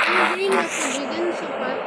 Hindi na tubigan sapat.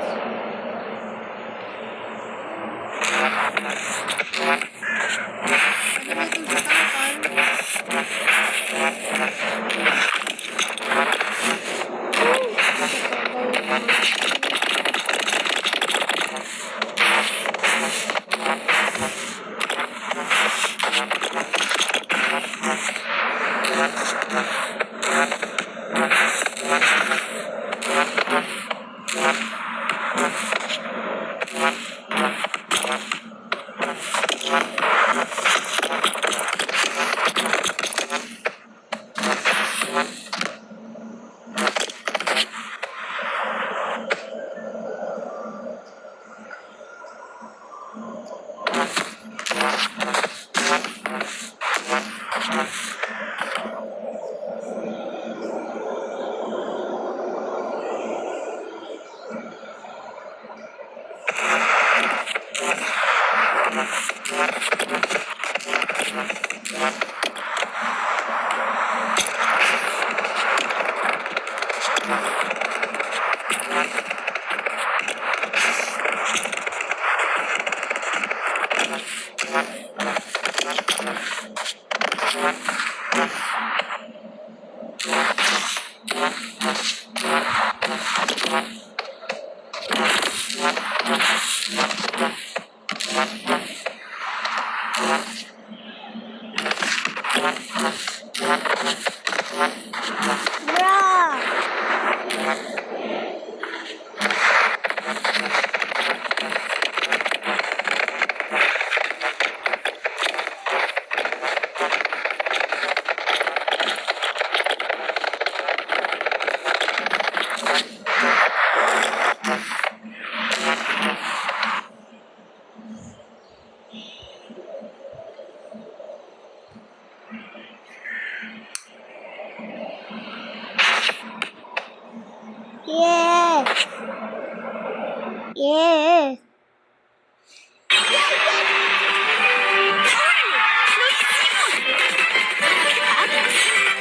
Ada ba itong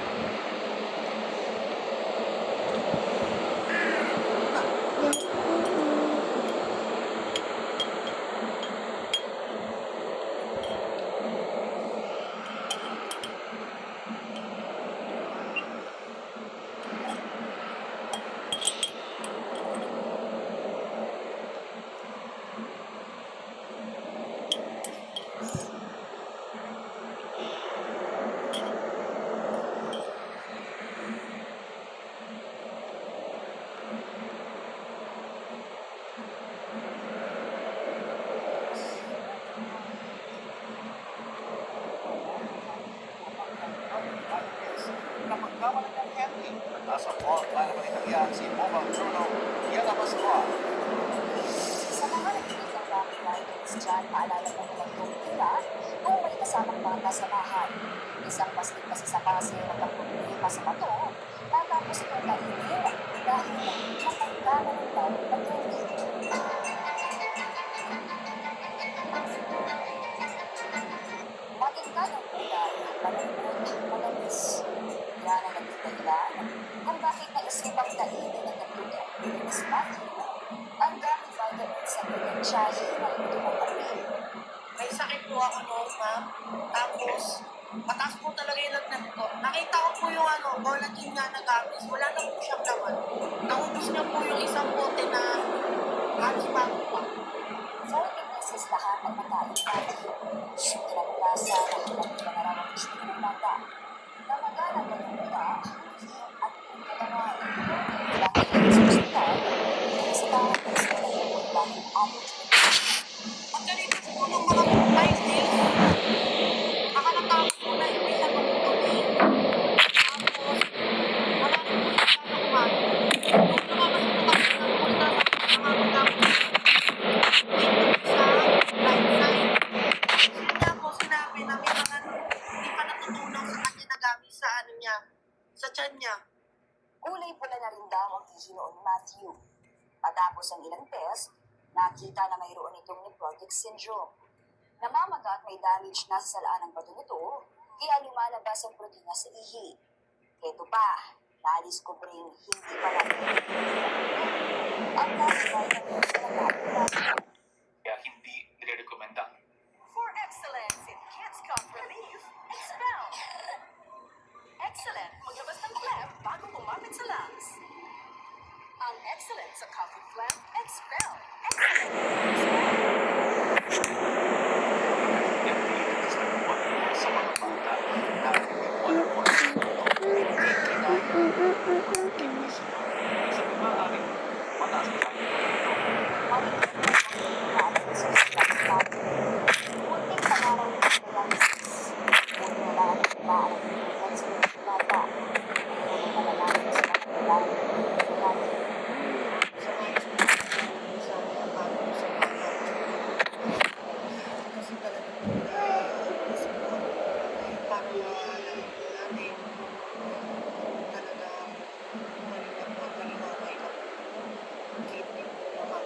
Yeah. Nasa mall para manitagyan si Mobile Bruno Yagamasua. Sa mga nakinig ng Rocky Riders dyan, maalala mo nalang tumira kung may kasamang bata sa bahay. Isang basket kasi sa kasi nagpagproblema sa bato, natapos itong kainin dahil napagkama ng daw na tubig. Maging kanyang kulay, malambot, manamis. Yan ang naging dahilan kung bakit naisipang kainin ng nagluto ni Miss Matthew ang gummy vitamins sa kanyang tiyahin na ito ng kape. May sakit po ako noon, ma'am. Tapos, mataas po talaga yung lagnat ko. Nakita ko po yung collagen nga na gamis. Wala na po siyang laman. Naubos niya po yung isang bote na gamis bago pa. 40 pieces lahat ang nakain natin. Kinabukasan ang ilang pinaraw ang gusto ng bata. Namagalang ng uta, at ang katawan. Dahil sa ospital, pinasitahan ng sila ng dahil average na Pagkalitas po ng mga 5 days, nakalatakot po na yung isa ng tubig. Tapos, wala na po yung sa tiyan niya. Kulay pula na rin daw ang ihi noon ni Matthew. Matapos ang ilang test, nakita na mayroon itong nephrotic syndrome. Namamaga at may damage na sa salaan ng bato nito, kaya lumalabas ang protina sa ihi. Ito pa, nadiskubreng hindi pala ang vitamins na nagkakalat. Kaya hindi nire-recommenda. For excellence in kids cough relief, Expound. Excellent maglabas ng phlegm bago kumapit sa lungs. Ang excellent sa cough with phlegm, Expel. Sa mga bata na hindi mo alam kung ano ito, sa maaaring mataas na tayo ito. Sa mga estudyante, sa mga bago sa bata. Kasi talagang kasi para maalam po natin talagang malinaway na kidney po naman.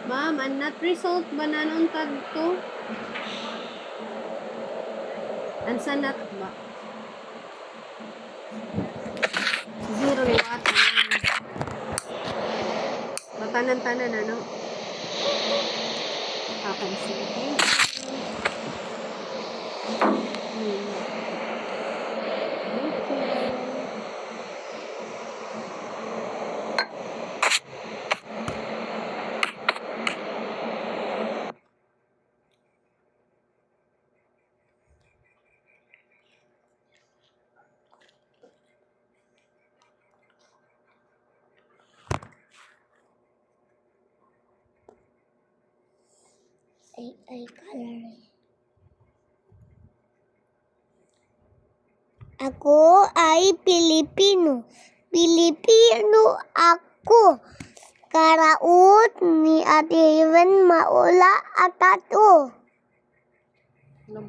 Ma'am, ang not result ba na nung tag to? Ang sa not ba? Zero wata. Matanan-tanan ano? Okay, sige. Thank you. Thank you. Ay, color. Ako ay Pilipino. Pilipino ako. Karaot ni Ate Ivan Maula at Tato.